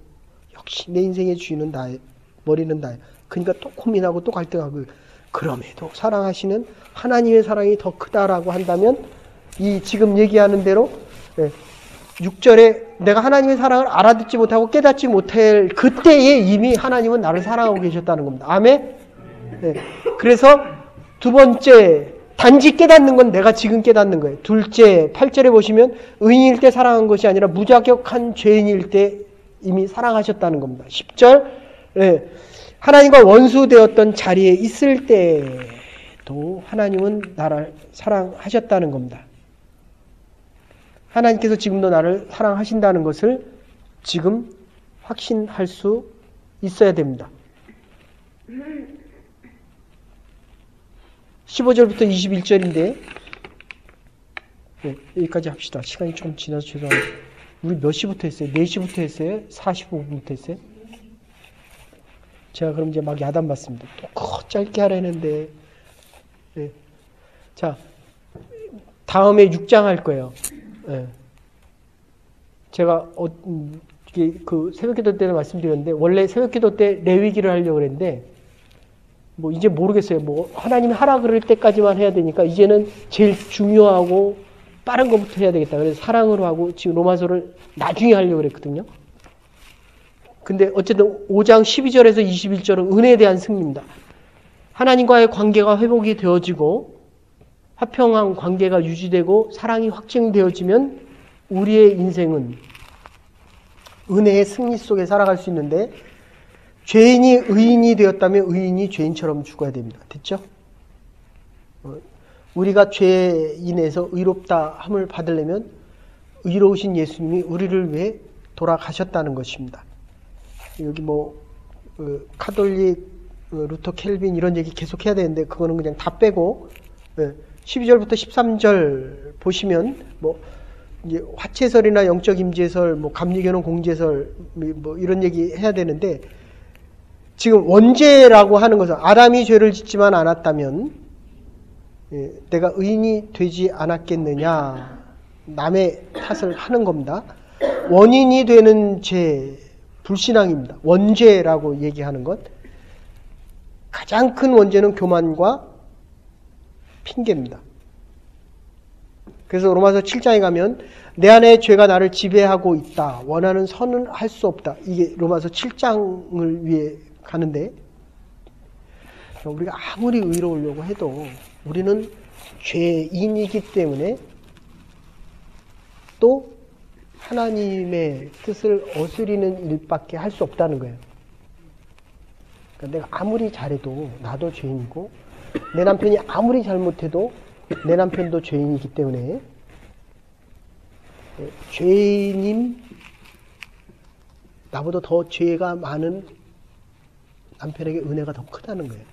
역시 내 인생의 주인은 나의 머리는 나예요. 그러니까 또 고민하고 또 갈등하고 그럼에도 사랑하시는 하나님의 사랑이 더 크다라고 한다면 이 지금 얘기하는 대로 6절에 내가 하나님의 사랑을 알아듣지 못하고 깨닫지 못할 그때에 이미 하나님은 나를 사랑하고 계셨다는 겁니다. 아멘? 네. 그래서 두 번째 단지 깨닫는 건 내가 지금 깨닫는 거예요. 둘째 8절에 보시면 의인일 때 사랑한 것이 아니라 무자격한 죄인일 때 이미 사랑하셨다는 겁니다. 10절 네. 하나님과 원수되었던 자리에 있을 때도 하나님은 나를 사랑하셨다는 겁니다. 하나님께서 지금도 나를 사랑하신다는 것을 지금 확신할 수 있어야 됩니다. 15절부터 21절인데 네, 여기까지 합시다. 시간이 조금 지나서 죄송합니다. 우리 몇 시부터 했어요? 4시부터 했어요? 45분부터 했어요? 제가 그럼 이제 막 야단 받습니다. 또 짧게 하려는데 네. 자 다음에 6장 할 거예요. 네. 제가 그 새벽기도 때는 말씀드렸는데 원래 새벽기도 때 레위기를 하려고 그랬는데 뭐 이제 모르겠어요. 뭐 하나님이 하라 그럴 때까지만 해야 되니까 이제는 제일 중요하고 빠른 것부터 해야 되겠다. 그래서 사랑으로 하고 지금 로마서를 나중에 하려고 그랬거든요. 근데 어쨌든 5장 12절에서 21절은 은혜에 대한 승리입니다. 하나님과의 관계가 회복이 되어지고 화평한 관계가 유지되고 사랑이 확증되어지면 우리의 인생은 은혜의 승리 속에 살아갈 수 있는데 죄인이 의인이 되었다면 의인이 죄인처럼 죽어야 됩니다. 됐죠? 우리가 죄인에서 의롭다 함을 받으려면 의로우신 예수님이 우리를 위해 돌아가셨다는 것입니다. 여기 뭐 카톨릭, 루터 켈빈 이런 얘기 계속 해야 되는데 그거는 그냥 다 빼고 12절부터 13절 보시면 뭐 이제 화채설이나 영적 임재설, 뭐 감리교는 공제설 뭐 이런 얘기 해야 되는데 지금 원죄라고 하는 것은 아담이 죄를 짓지만 않았다면 내가 의인이 되지 않았겠느냐 남의 탓을 하는 겁니다. 원인이 되는 죄 불신앙입니다. 원죄라고 얘기하는 것 가장 큰 원죄는 교만과 핑계입니다. 그래서 로마서 7장에 가면 내 안에 죄가 나를 지배하고 있다. 원하는 선은 할 수 없다. 이게 로마서 7장을 위해 가는데 우리가 아무리 의로우려고 해도 우리는 죄인이기 때문에 또 하나님의 뜻을 어스리는 일밖에 할 수 없다는 거예요. 그러니까 내가 아무리 잘해도 나도 죄인이고 내 남편이 아무리 잘못해도 내 남편도 죄인이기 때문에 죄인인 나보다 더 죄가 많은 남편에게 은혜가 더 크다는 거예요.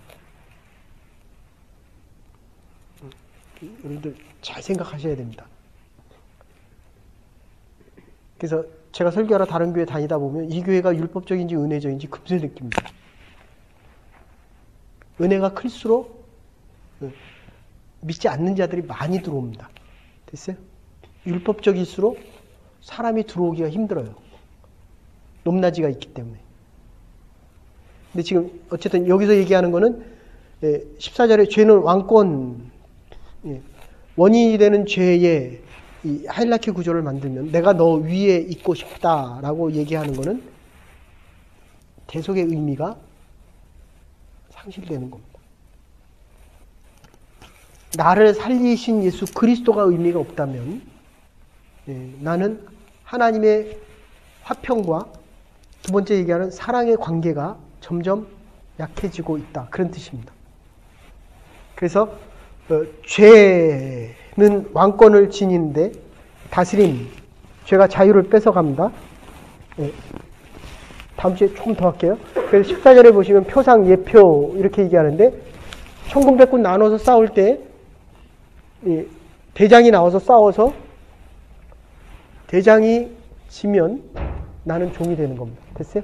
여러분들 잘 생각하셔야 됩니다. 그래서 제가 설교하러 다른 교회 다니다 보면 이 교회가 율법적인지 은혜적인지 금세 느낍니다. 은혜가 클수록 믿지 않는 자들이 많이 들어옵니다. 됐어요? 율법적일수록 사람이 들어오기가 힘들어요. 높낮이가 있기 때문에. 근데 지금 어쨌든 여기서 얘기하는 거는 14절에 죄는 왕권, 원인이 되는 죄의 이 하이라키 구조를 만들면 내가 너 위에 있고 싶다라고 얘기하는 거는 대속의 의미가 상실되는 겁니다. 나를 살리신 예수 그리스도가 의미가 없다면 나는 하나님의 화평과 두 번째 얘기하는 사랑의 관계가 점점 약해지고 있다. 그런 뜻입니다. 그래서 죄는 왕권을 지니는데 다스림, 죄가 자유를 뺏어갑니다. 다음 주에 조금 더 할게요. 그래서 14절에 보시면 표상, 예표 이렇게 얘기하는데 천군백군 나눠서 싸울 때 대장이 나와서 싸워서 대장이 지면 나는 종이 되는 겁니다. 됐어요?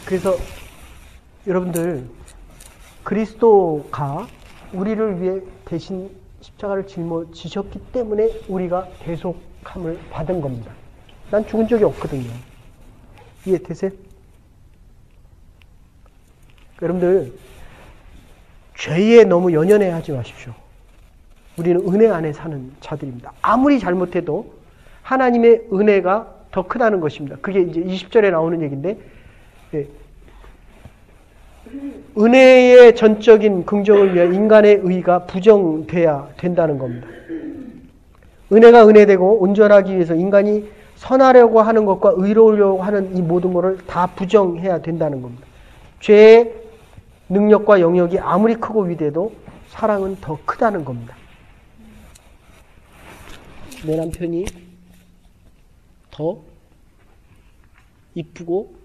그래서 여러분들 그리스도가 우리를 위해 대신 십자가를 짊어지셨기 때문에 우리가 대속함을 받은 겁니다. 난 죽은 적이 없거든요. 이해되세요? 여러분들 죄에 너무 연연해 하지 마십시오. 우리는 은혜 안에 사는 자들입니다. 아무리 잘못해도 하나님의 은혜가 더 크다는 것입니다. 그게 이제 20절에 나오는 얘기인데 은혜의 전적인 긍정을 위한 인간의 의가 부정돼야 된다는 겁니다. 은혜가 은혜되고 온전하기 위해서 인간이 선하려고 하는 것과 의로우려고 하는 이 모든 것을 다 부정해야 된다는 겁니다. 죄의 능력과 영역이 아무리 크고 위대해도 사랑은 더 크다는 겁니다. 내 남편이 더 이쁘고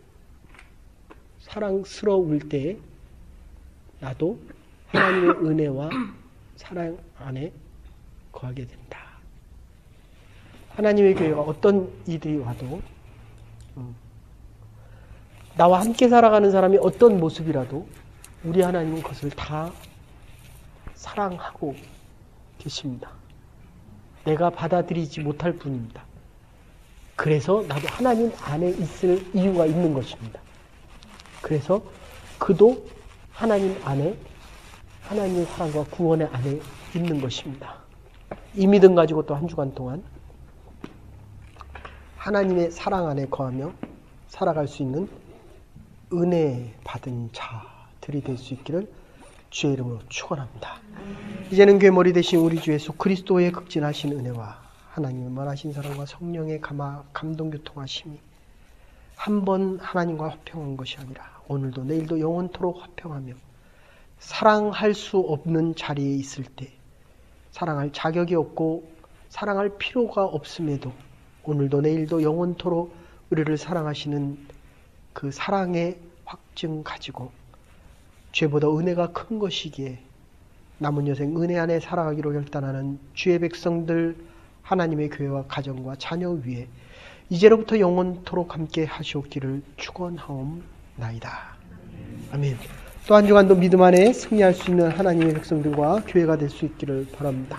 사랑스러울 때 나도 하나님의 은혜와 사랑 안에 거하게 된다. 하나님의 교회가 어떤 이들이 와도 나와 함께 살아가는 사람이 어떤 모습이라도 우리 하나님은 그것을 다 사랑하고 계십니다. 내가 받아들이지 못할 뿐입니다. 그래서 나도 하나님 안에 있을 이유가 있는 것입니다. 그래서 그도 하나님 안에 하나님의 사랑과 구원의 안에 있는 것입니다. 이 믿음 가지고 또 한 주간 동안 하나님의 사랑 안에 거하며 살아갈 수 있는 은혜 받은 자들이 될 수 있기를 주의 이름으로 축원합니다. 이제는 교회 머리 되신 우리 주 예수 그리스도의 극진하신 은혜와 하나님의 만하신 사랑과 성령의 감동 교통하심이 한 번 하나님과 화평한 것이 아니라 오늘도 내일도 영원토록 화평하며 사랑할 수 없는 자리에 있을 때 사랑할 자격이 없고 사랑할 필요가 없음에도 오늘도 내일도 영원토록 우리를 사랑하시는 그 사랑의 확증 가지고 죄보다 은혜가 큰 것이기에 남은 여생 은혜 안에 살아가기로 결단하는 주의 백성들 하나님의 교회와 가정과 자녀 위에 이제로부터 영원토록 함께 하시옵기를 축원하옵나이다. 아멘. 또 한 주간도 믿음 안에 승리할 수 있는 하나님의 백성들과 교회가 될 수 있기를 바랍니다.